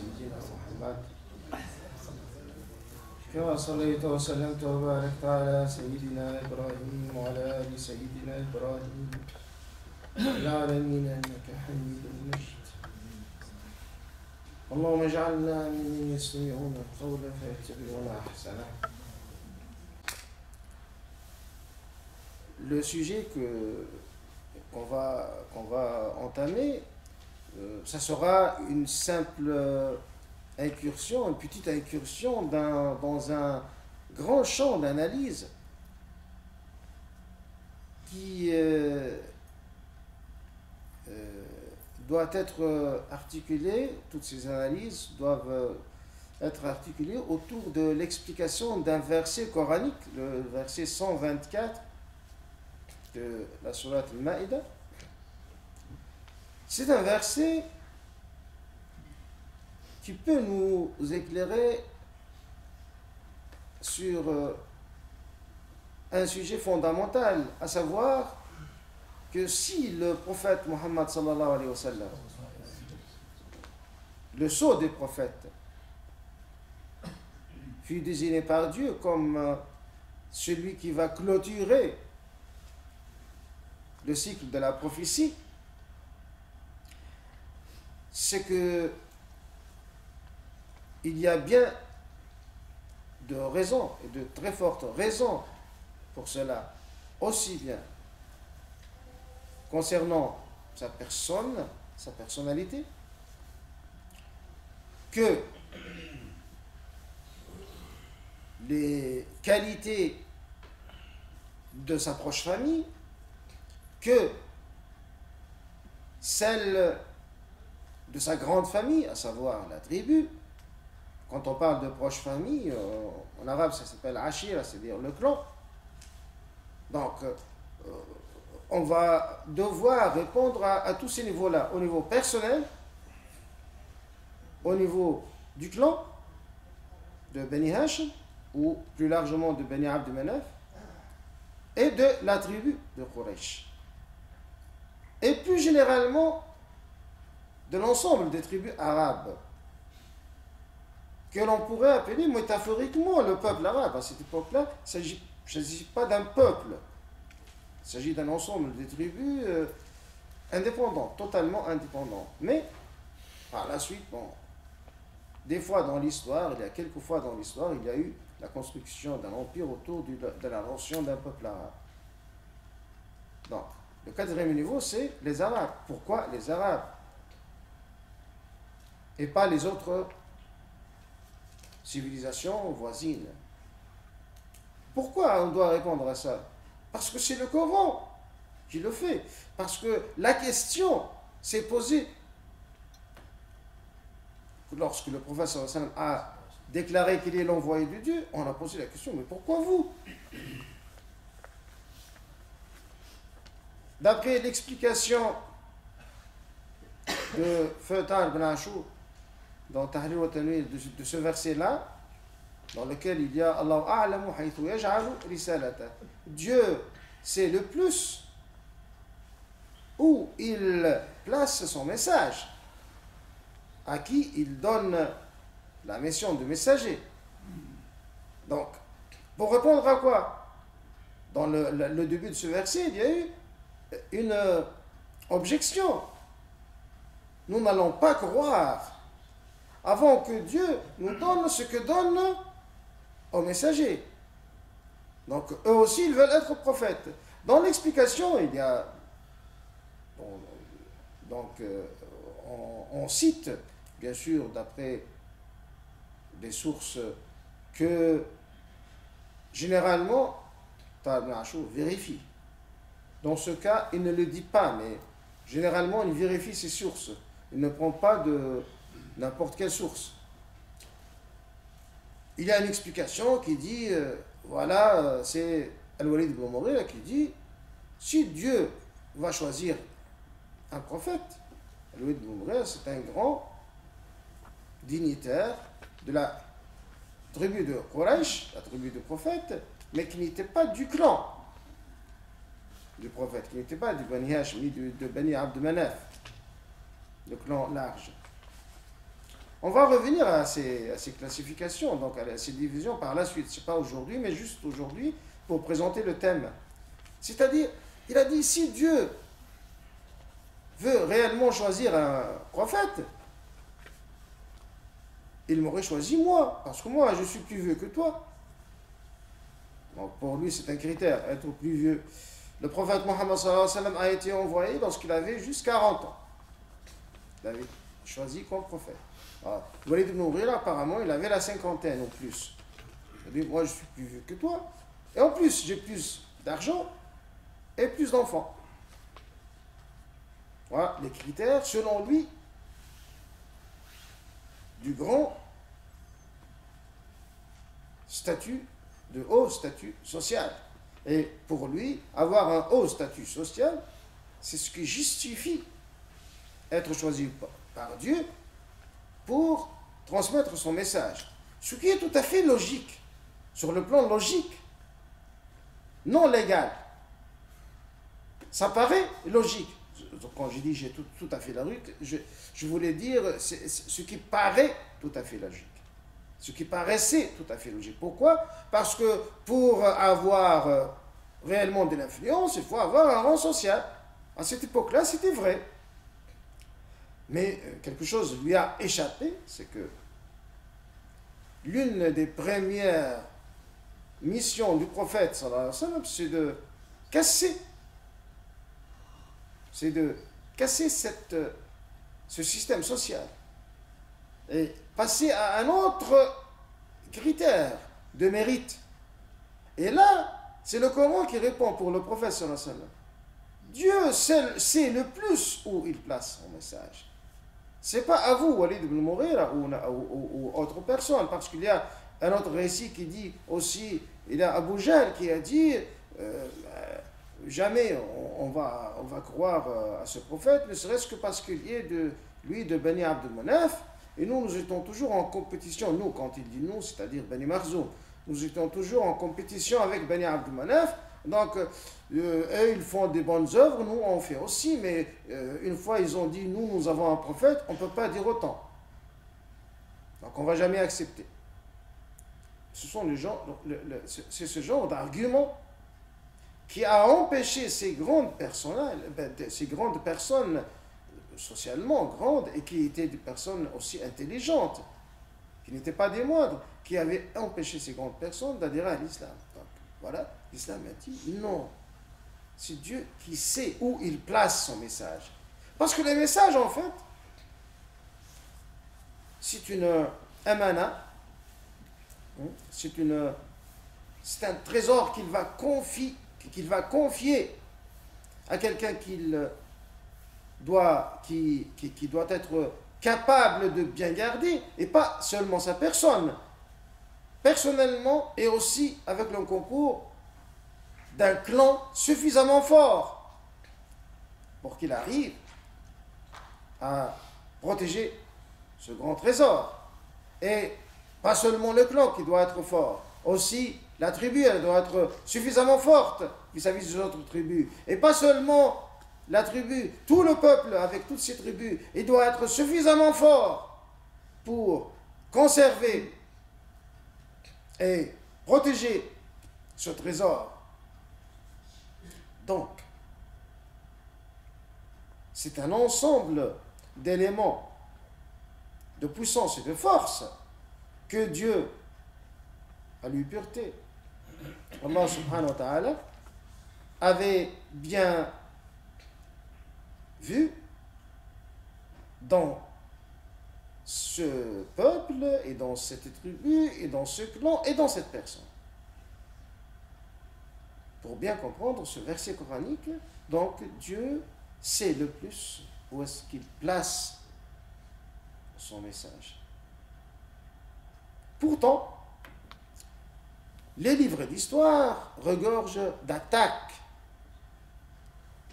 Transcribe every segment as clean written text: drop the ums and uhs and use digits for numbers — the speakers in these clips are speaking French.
سيدنا محمد كما صليت وسلمت وباركت على سيدنا إبراهيم وعلى آل سيدنا إبراهيم العالمين إنك حميد مجيد. اللهم اجعلنا ممن يستمعون القول فيتبعون أحسنه. Le sujet qu'on va entamer, ça sera une simple incursion, une petite incursion dans un grand champ d'analyse qui doit être articulé, toutes ces analyses doivent être articulées autour de l'explication d'un verset coranique, le verset 124 de la sourate Al-Ma'idah. C'est un verset qui peut nous éclairer sur un sujet fondamental, à savoir que si le prophète Muhammad sallallahu alayhi wa sallam, le sceau des prophètes, fut désigné par Dieu comme celui qui va clôturer le cycle de la prophétie, c'est que il y a bien de raisons, et de très fortes raisons pour cela, aussi bien concernant sa personne, sa personnalité, que les qualités de sa proche famille, que celle de sa grande famille, à savoir la tribu. Quand on parle de proche famille, en arabe ça s'appelle ashira, c'est-à-dire le clan. Donc, on va devoir répondre à tous ces niveaux-là, au niveau personnel, au niveau du clan de Bani Hashim, ou plus largement de Bani Abd Manaf, et de la tribu de Quraysh. Et plus généralement, de l'ensemble des tribus arabes, que l'on pourrait appeler métaphoriquement le peuple arabe. À cette époque-là, il ne s'agit pas d'un peuple, il s'agit d'un ensemble des tribus indépendantes, totalement indépendantes. Mais, par la suite, bon, des fois dans l'histoire, il y a quelques fois dans l'histoire, il y a eu la construction d'un empire autour de la notion d'un peuple arabe. Donc, le quatrième niveau, c'est les Arabes. Pourquoi les Arabes et pas les autres civilisations voisines? Pourquoi on doit répondre à ça? Parce que c'est le Coran qui le fait. Parce que la question s'est posée lorsque le prophète sallallahu alayhi wa sallam a déclaré qu'il est l'envoyé de Dieu. On a posé la question, mais pourquoi vous? D'après l'explication de Feutar ibn Ashur dans Tahrir wa Tanwir de ce verset-là, dans lequel il y a Allahu a'lamu haythu yaj'alu risalata. Dieu sait le plus où il place son message, à qui il donne la mission de messager. Donc, pour répondre à quoi? Dans le début de ce verset, il y a eu une objection. Nous n'allons pas croire avant que Dieu nous donne ce que donne aux messagers. Donc, eux aussi, ils veulent être prophètes. Dans l'explication, il y a... Bon, donc, on cite, bien sûr, d'après des sources, que généralement, Ibn Ashur vérifie. Dans ce cas, il ne le dit pas, mais généralement, il vérifie ses sources. Il ne prend pas de n'importe quelle source. Il y a une explication qui dit, voilà, c'est Al-Walid ibn Mughira qui dit, si Dieu va choisir un prophète, Al-Walid ibn Mughira, c'est un grand dignitaire de la tribu de Quraysh, la tribu du prophète, mais qui n'était pas du clan du prophète, qui n'était pas du Bani Hashim, ni de Bani Abd Manaf, le clan large. On va revenir à ces classifications, donc à ces divisions par la suite. Ce n'est pas aujourd'hui, mais juste aujourd'hui pour présenter le thème. C'est-à-dire, il a dit, si Dieu veut réellement choisir un prophète, il m'aurait choisi moi, parce que moi, je suis plus vieux que toi. Donc pour lui, c'est un critère, être plus vieux. Le prophète Mohammed sallallahu alayhi wa sallam a été envoyé lorsqu'il avait juste 40 ans. Il avait choisi comme prophète. Walid ibn Mughira, apparemment, il avait la cinquantaine ou plus. Il dit, moi, je suis plus vieux que toi. Et en plus, j'ai plus d'argent et plus d'enfants. Voilà les critères, selon lui, du grand statut, de haut statut social. Et pour lui, avoir un haut statut social, c'est ce qui justifie être choisi par Dieu pour transmettre son message. Ce qui est tout à fait logique, sur le plan logique, non légal. Ça paraît logique. Quand je dis j'ai tout à fait logique, je voulais dire ce qui paraît tout à fait logique. Ce qui paraissait tout à fait logique. Pourquoi? Parce que pour avoir réellement de l'influence, il faut avoir un rang social. À cette époque-là, c'était vrai. Mais quelque chose lui a échappé, c'est que l'une des premières missions du prophète, sallallahu alayhi wa sallam, c'est de casser ce système social et passer à un autre critère de mérite. Et là, c'est le Coran qui répond pour le prophète sallallahu alayhi wa sallam. Dieu sait le plus où il place son message. C'est pas à vous, Walid ibn Mughira ou autre personne, parce qu'il y a un autre récit qui dit aussi, il y a Abu Jahl qui a dit jamais on va croire à ce prophète, ne serait-ce que parce qu'il est de Bani Abd al-Manaf, et nous étions toujours en compétition, nous, quand il dit nous, c'est-à-dire Bani Marzoum, nous étions toujours en compétition avec Bani Abd al-Manaf. Donc, eux, ils font des bonnes œuvres, nous, on fait aussi, mais une fois, ils ont dit, nous avons un prophète, on ne peut pas dire autant. Donc, on ne va jamais accepter. Ce sont les gens, c'est ce genre d'argument qui a empêché ces grandes personnes socialement grandes et qui étaient des personnes aussi intelligentes, qui n'étaient pas des moindres, qui avaient empêché ces grandes personnes d'adhérer à l'islam. Donc, voilà. L'islam a dit non. C'est Dieu qui sait où il place son message. Parce que les messages, en fait, c'est une amana, c'est un trésor qu'il va confier à quelqu'un qui doit être capable de bien garder, et pas seulement sa personne, personnellement, et aussi avec le concours d'un clan suffisamment fort pour qu'il arrive à protéger ce grand trésor. Et pas seulement le clan qui doit être fort, aussi la tribu, elle doit être suffisamment forte vis-à-vis des autres tribus. Et pas seulement la tribu, tout le peuple avec toutes ces tribus, il doit être suffisamment fort pour conserver et protéger ce trésor. Donc, c'est un ensemble d'éléments de puissance et de force que Dieu, à lui pureté, Allah subhanahu wa ta'ala, avait bien vu dans ce peuple et dans cette tribu et dans ce clan et dans cette personne. Pour bien comprendre ce verset coranique, donc Dieu sait le plus où est-ce qu'il place son message. Pourtant, les livres d'histoire regorgent d'attaques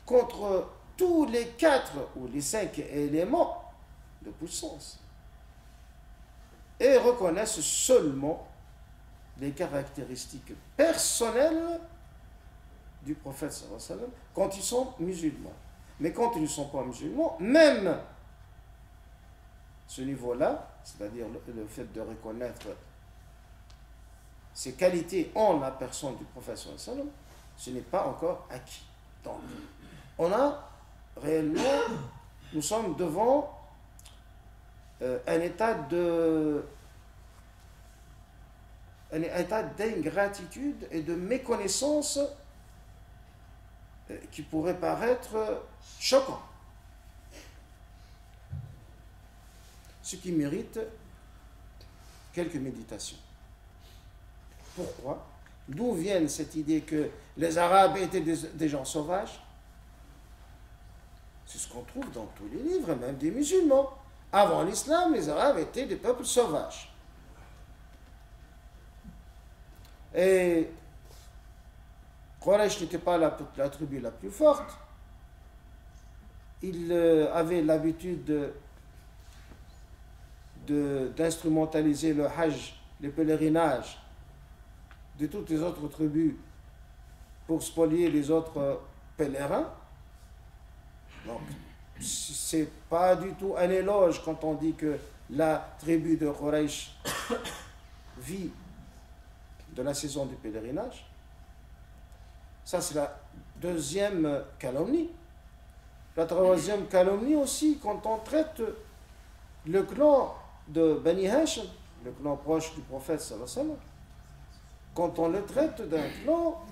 contre tous les 4 ou les 5 éléments de puissance et reconnaissent seulement les caractéristiques personnelles du prophète sallallahu alayhi wa sallam quand ils sont musulmans. Mais quand ils ne sont pas musulmans, même ce niveau-là, c'est-à-dire le fait de reconnaître ses qualités en la personne du prophète sallallahu alayhi wa sallam, ce n'est pas encore acquis. Donc, on a réellement, nous sommes devant un état d'ingratitude et de méconnaissance qui pourrait paraître choquant. Ce qui mérite quelques méditations. Pourquoi? D'où vient cette idée que les Arabes étaient des gens sauvages? C'est ce qu'on trouve dans tous les livres, même des musulmans. Avant l'islam, les Arabes étaient des peuples sauvages. Et Quraysh n'était pas la tribu la plus forte. Ils avaient l'habitude d'instrumentaliser le hajj, les pèlerinages de toutes les autres tribus pour spolier les autres pèlerins. Donc, c'est pas du tout un éloge quand on dit que la tribu de Quraysh vit de la saison du pèlerinage. Ça, c'est la deuxième calomnie. La troisième calomnie aussi, quand on traite le clan de Bani Hashim, le clan proche du prophète sallallahu alayhi wa sallam, quand on le traite d'un clan,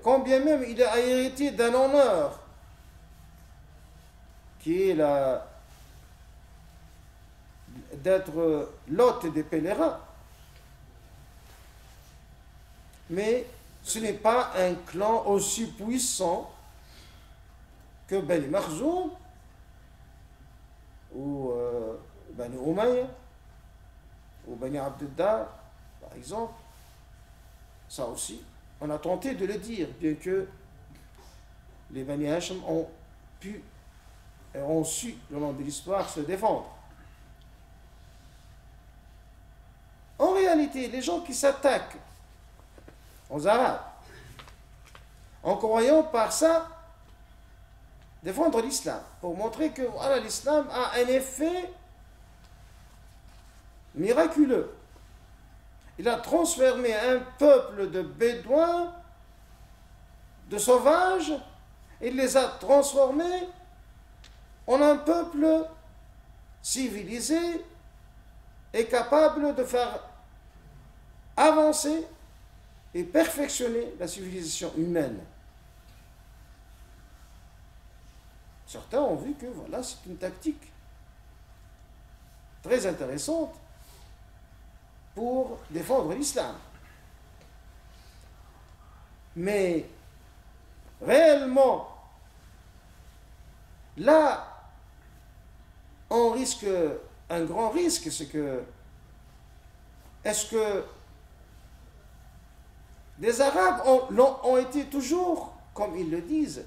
quand bien même il a hérité d'un honneur qui est d'être l'hôte des pèlerins, mais ce n'est pas un clan aussi puissant que Bani Makhzoum ou Bani Umayya ou Bani Abdullah, par exemple. Ça aussi, on a tenté de le dire, bien que les Bani Hashim ont su, le long de l'histoire, se défendre. En réalité, les gens qui s'attaquent aux Arabes, en croyant par ça défendre l'islam, pour montrer que voilà, l'islam a un effet miraculeux. Il a transformé un peuple de bédouins, de sauvages, il les a transformés en un peuple civilisé et capable de faire avancer et perfectionner la civilisation humaine. Certains ont vu que voilà, c'est une tactique très intéressante pour défendre l'islam. Mais réellement, là, on risque un grand risque, c'est que est-ce que les Arabes ont été toujours, comme ils le disent,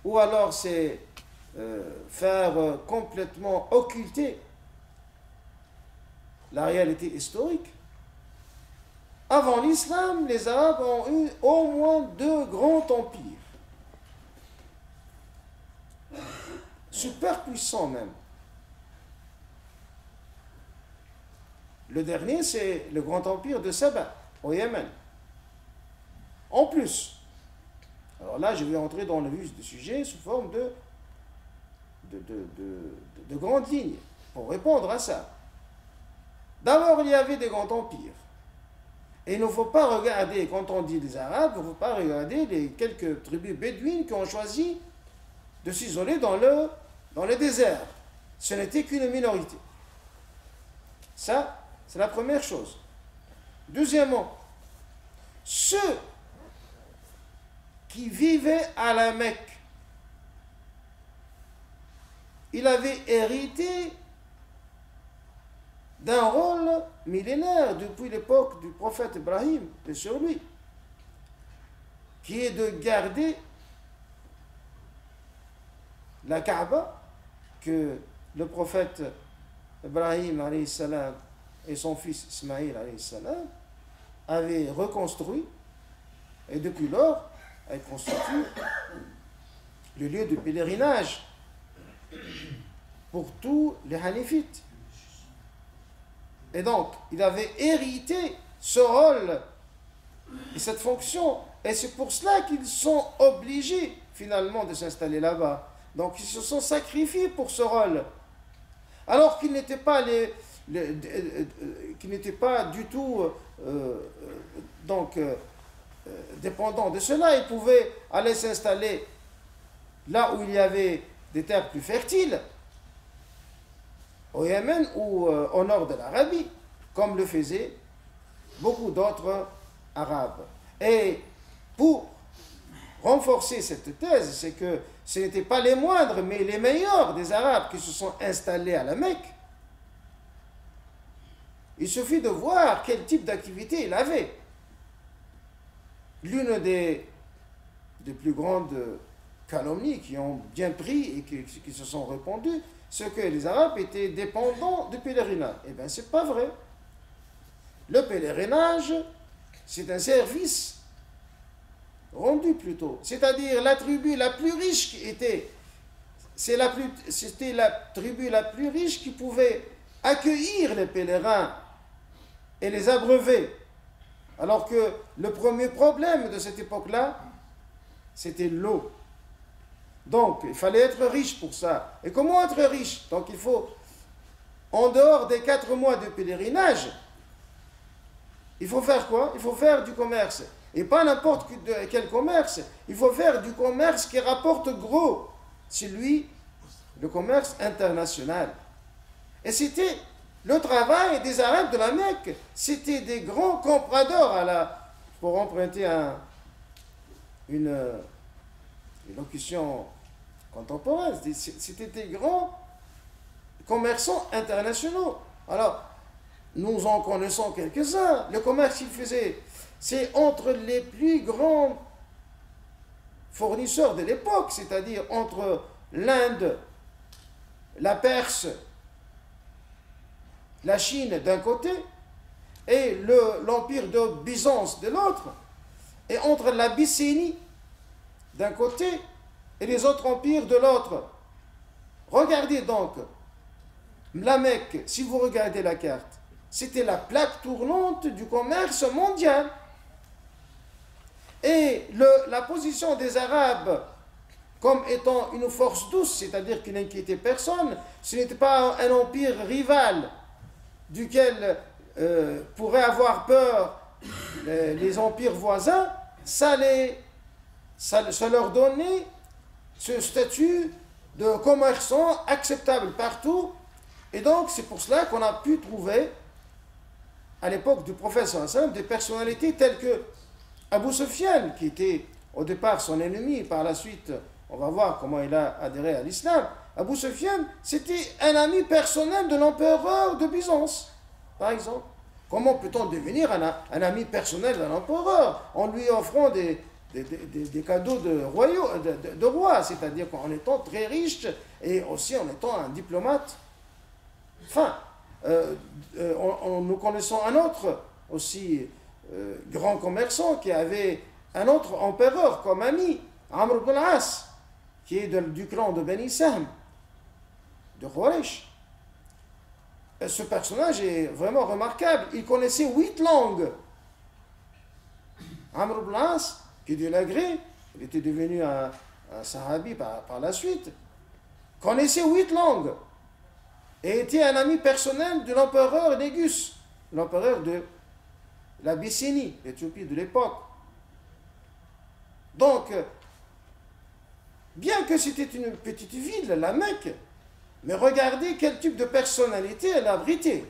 ou alors c'est faire complètement occulter la réalité historique. Avant l'islam, les Arabes ont eu au moins 2 grands empires, super puissants même. Le dernier, c'est le grand empire de Saba, au Yémen. En plus, alors là, je vais entrer dans le vif du sujet sous forme de grandes lignes pour répondre à ça. D'abord, il y avait des grands empires. Et il ne faut pas regarder, quand on dit les Arabes, il ne faut pas regarder les quelques tribus bédouines qui ont choisi de s'isoler dans le désert. Ce n'était qu'une minorité. Ça, c'est la première chose. Deuxièmement, ceux qui vivaient à la Mecque, il avait hérité d'un rôle millénaire depuis l'époque du prophète Ibrahim, et sur lui, qui est de garder la Kaaba que le prophète Ibrahim alayhi salam et son fils Ismaïl alayhi salam avaient reconstruit, et depuis lors, elle constitue le lieu de pèlerinage pour tous les Hanifites. Et donc, il avait hérité ce rôle et cette fonction. Et c'est pour cela qu'ils sont obligés, finalement, de s'installer là-bas. Donc, ils se sont sacrifiés pour ce rôle. Alors qu'ils n'étaient pas, qu'ils n'étaient pas du tout dépendants de cela. Ils pouvaient aller s'installer là où il y avait des terres plus fertiles, au Yémen ou au nord de l'Arabie, comme le faisaient beaucoup d'autres Arabes. Et pour renforcer cette thèse, c'est que ce n'étaient pas les moindres, mais les meilleurs des Arabes qui se sont installés à la Mecque. Il suffit de voir quel type d'activité il avait. L'une des plus grandes calomnies qui ont bien pris et qui se sont répandues, c'est que les Arabes étaient dépendants du pèlerinage. Eh bien, ce n'est pas vrai. Le pèlerinage, c'est un service rendu plutôt. C'est-à-dire la tribu la plus riche qui était, c'était la tribu la plus riche qui pouvait accueillir les pèlerins et les abreuver. Alors que le premier problème de cette époque-là, c'était l'eau. Donc, il fallait être riche pour ça. Et comment être riche? Donc, il faut, en dehors des 4 mois de pèlerinage, il faut faire quoi? Il faut faire du commerce. Et pas n'importe quel commerce. Il faut faire du commerce qui rapporte gros. C'est lui, le commerce international. Et c'était le travail des Arabes de la Mecque. C'était des grands compradors pour emprunter une locution contemporaine. C'était des grands commerçants internationaux. Alors, nous en connaissons quelques-uns. Le commerce qu'ils faisaient, c'est entre les plus grands fournisseurs de l'époque, c'est-à-dire entre l'Inde, la Perse, la Chine d'un côté, et l'empire de Byzance de l'autre, et entre l'Abyssinie d'un côté, et les autres empires de l'autre. Regardez donc, la Mecque, si vous regardez la carte, c'était la plaque tournante du commerce mondial. Et la position des Arabes comme étant une force douce, c'est-à-dire qui n'inquiétait personne, ce n'était pas un empire rival duquel pourraient avoir peur les empires voisins, ça leur donnait ce statut de commerçant acceptable partout. Et donc c'est pour cela qu'on a pu trouver à l'époque du prophète sallallahu alayhi wa sallam des personnalités telles que Abu Sufyan, qui était au départ son ennemi, par la suite on va voir comment il a adhéré à l'islam. Abu Sufyan, c'était un ami personnel de l'empereur de Byzance, par exemple. Comment peut-on devenir un ami personnel d'un empereur en lui offrant des cadeaux de roi, c'est-à-dire en étant très riche et aussi en étant un diplomate. Enfin, nous connaissons un autre aussi grand commerçant qui avait un autre empereur comme ami, Amr ibn al-As, qui est du clan de Bani Sahm, de Quraysh. Ce personnage est vraiment remarquable. Il connaissait 8 langues. Amr ibn al-As, qui de l'agré, il était devenu un sahabi par la suite, connaissait 8 langues et était un ami personnel de l'empereur Négus, l'empereur de l'Abyssinie, l'Éthiopie de l'époque. Donc, bien que c'était une petite ville, la Mecque, mais regardez quel type de personnalité elle abritait.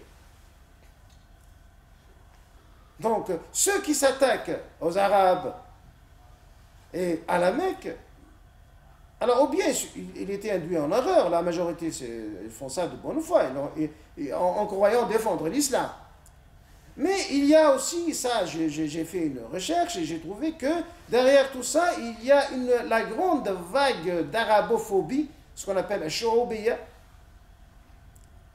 Donc, ceux qui s'attaquent aux Arabes et à la Mecque, alors ou bien il était induit en erreur, la majorité ils font ça de bonne foi, en croyant défendre l'islam. Mais il y a aussi, ça j'ai fait une recherche et j'ai trouvé que derrière tout ça, il y a la grande vague d'arabophobie, ce qu'on appelle un shou'ubiyya.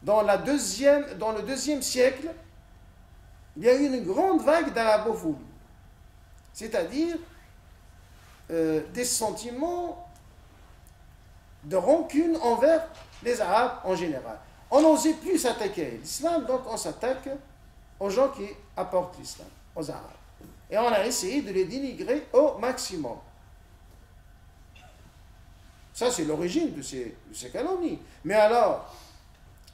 Dans le deuxième siècle, il y a eu une grande vague d'arabophobie, c'est-à-dire des sentiments de rancune envers les Arabes en général. On n'osait plus s'attaquer à l'islam, donc on s'attaque aux gens qui apportent l'islam, aux Arabes. Et on a essayé de les dénigrer au maximum. Ça, c'est l'origine de ces calomnies. Mais alors,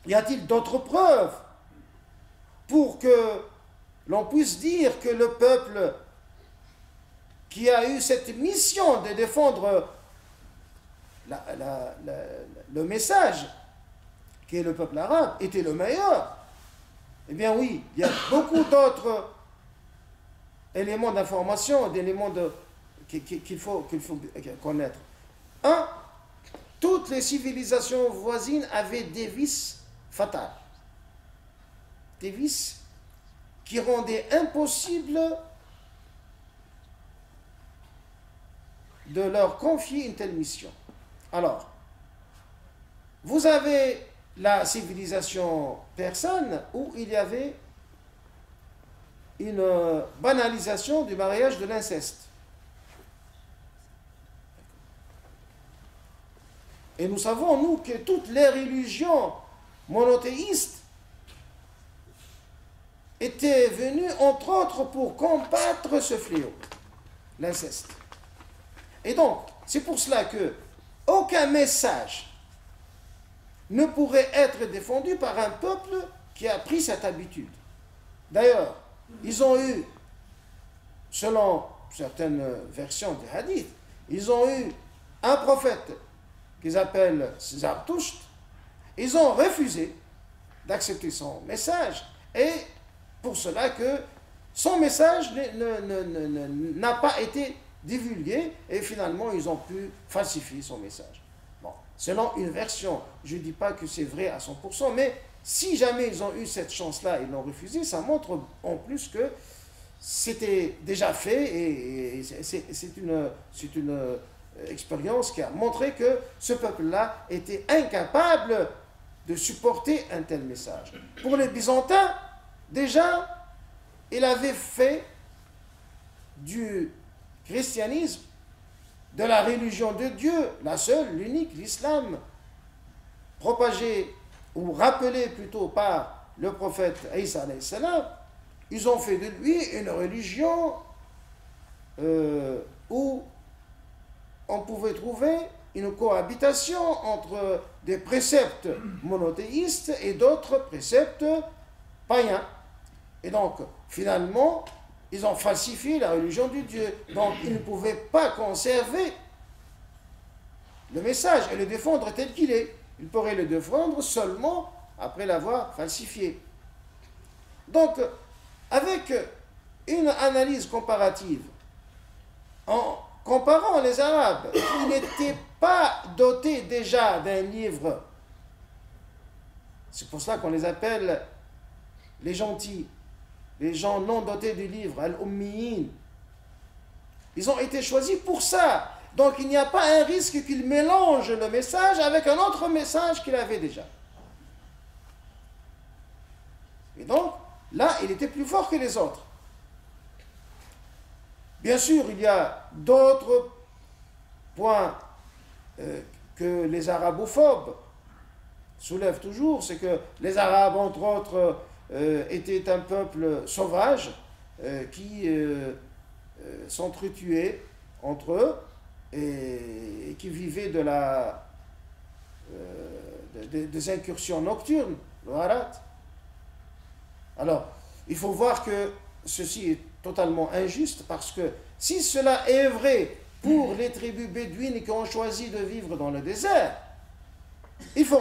y a-t-il d'autres preuves pour que l'on puisse dire que le peuple qui a eu cette mission de défendre le message, qui est le peuple arabe, était le meilleur? Eh bien oui, il y a beaucoup d'autres éléments d'information, d'éléments qu'il faut connaître. Un, toutes les civilisations voisines avaient des vices fatals. Des vices qui rendaient impossible de leur confier une telle mission. Alors, vous avez la civilisation persane où il y avait une banalisation du mariage de l'inceste. Et nous savons, nous, que toutes les religions monothéistes étaient venues, entre autres, pour combattre ce fléau, l'inceste. Et donc, c'est pour cela que aucun message ne pourrait être défendu par un peuple qui a pris cette habitude. D'ailleurs, ils ont eu, selon certaines versions des hadiths, ils ont eu un prophète qu'ils appellent Zartoucht. Ils ont refusé d'accepter son message, et pour cela que son message n'a pas été divulgué, et finalement ils ont pu falsifier son message. Bon, selon une version, je ne dis pas que c'est vrai à 100%, mais si jamais ils ont eu cette chance-là et ils l'ont refusé, ça montre en plus que c'était déjà fait, et c'est une expérience qui a montré que ce peuple-là était incapable de supporter un tel message. Pour les Byzantins, déjà, il avait fait du christianisme, de la religion de Dieu, la seule, l'unique, l'islam, propagé ou rappelé plutôt par le prophète Isa alayhi salam, ils ont fait de lui une religion où on pouvait trouver une cohabitation entre des préceptes monothéistes et d'autres préceptes païens. Et donc, finalement, ils ont falsifié la religion de Dieu. Donc, ils ne pouvaient pas conserver le message et le défendre tel qu'il est. Ils pourraient le défendre seulement après l'avoir falsifié. Donc, avec une analyse comparative, en comparant les Arabes qui n'étaient pas dotés déjà d'un livre, c'est pour cela qu'on les appelle les gentils, les gens non dotés du livre, al-ummiyin. Ils ont été choisis pour ça. Donc il n'y a pas un risque qu'ils mélangent le message avec un autre message qu'il avait déjà. Et donc, là, il était plus fort que les autres. Bien sûr, il y a d'autres points que les arabophobes soulèvent toujours, c'est que les Arabes, entre autres, étaient un peuple sauvage qui s'entretuait entre eux et qui vivait des incursions nocturnes, le harat. Alors, il faut voir que ceci est totalement injuste, parce que si cela est vrai pour les tribus bédouines qui ont choisi de vivre dans le désert, il faut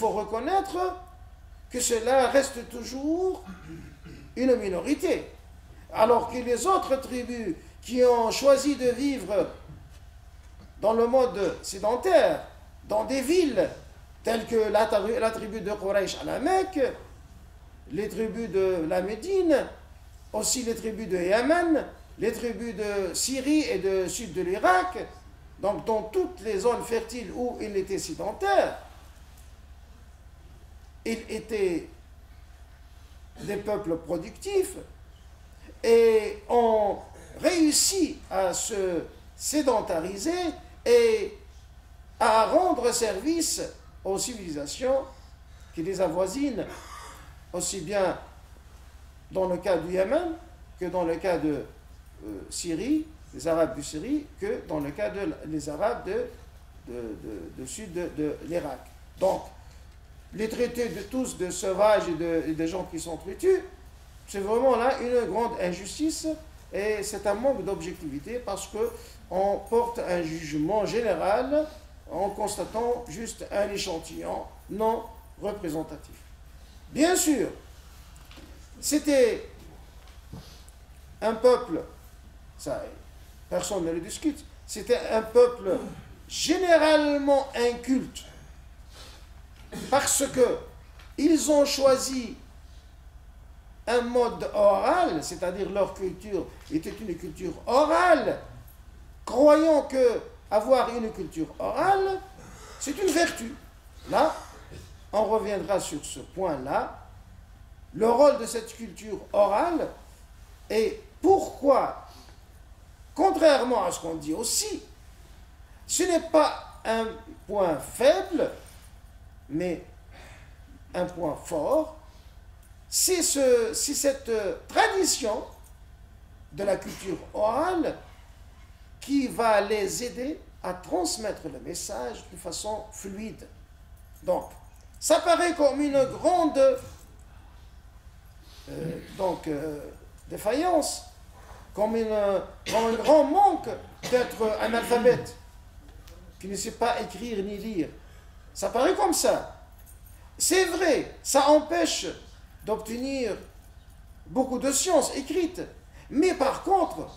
reconnaître que cela reste toujours une minorité. Alors que les autres tribus qui ont choisi de vivre dans le mode sédentaire, dans des villes telles que la tribu de Quraysh à la Mecque, les tribus de la Médine, aussi les tribus de Yémen, les tribus de Syrie et de sud de l'Irak, donc dans toutes les zones fertiles où ils étaient sédentaires, ils étaient des peuples productifs et ont réussi à se sédentariser et à rendre service aux civilisations qui les avoisinent, aussi bien dans le cas du Yémen que dans le cas de Syrie, les Arabes de Syrie, que dans le cas des Arabes du sud de l'Irak. Donc, les traités de tous de sauvages et de gens qui s'entretuent, c'est vraiment là une grande injustice et c'est un manque d'objectivité parce qu'on porte un jugement général en constatant juste un échantillon non représentatif. Bien sûr, c'était un peuple, ça, personne ne le discute, c'était un peuple généralement inculte parce que ils ont choisi un mode oral, c'est-à-dire leur culture était une culture orale, croyant que avoir une culture orale, c'est une vertu. Là, on reviendra sur ce point-là, le rôle de cette culture orale et pourquoi, contrairement à ce qu'on dit aussi, ce n'est pas un point faible, mais un point fort, c'est cette tradition de la culture orale qui va les aider à transmettre le message de façon fluide. Donc, ça paraît comme une grande défaillance, comme un grand manque d'être analphabète, qui ne sait pas écrire ni lire. Ça paraît comme ça. C'est vrai, ça empêche d'obtenir beaucoup de sciences écrites. Mais par contre,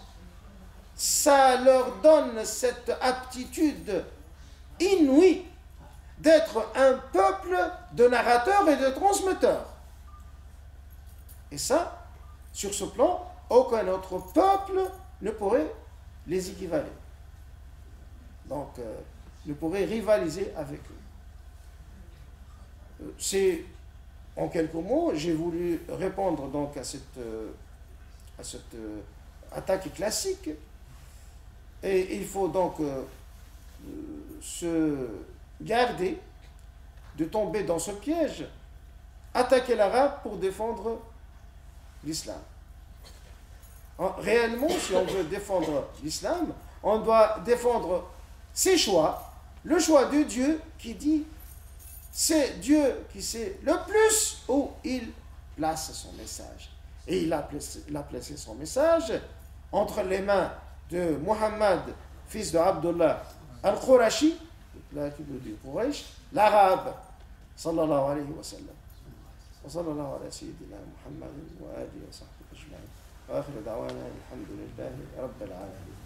ça leur donne cette aptitude inouïe d'être un peuple de narrateurs et de transmetteurs. Et ça, sur ce plan, aucun autre peuple ne pourrait les équivaler. Donc, ne pourrait rivaliser avec eux. C'est, en quelques mots, j'ai voulu répondre donc à cette attaque classique. Et il faut donc se garder de tomber dans ce piège, attaquer l'arabe pour défendre l'islam. Réellement, si on veut défendre l'islam, on doit défendre ses choix, le choix de Dieu qui dit, c'est Dieu qui sait le plus où il place son message. Et il a placé son message entre les mains de Muhammad, fils de Abdullah al-Qurashi, l'arabe, sallallahu alayhi wa sallam. وصلى الله على سيدنا محمد وآله وصحبه أجمعين وآخر دعوانا الحمد لله رب العالمين.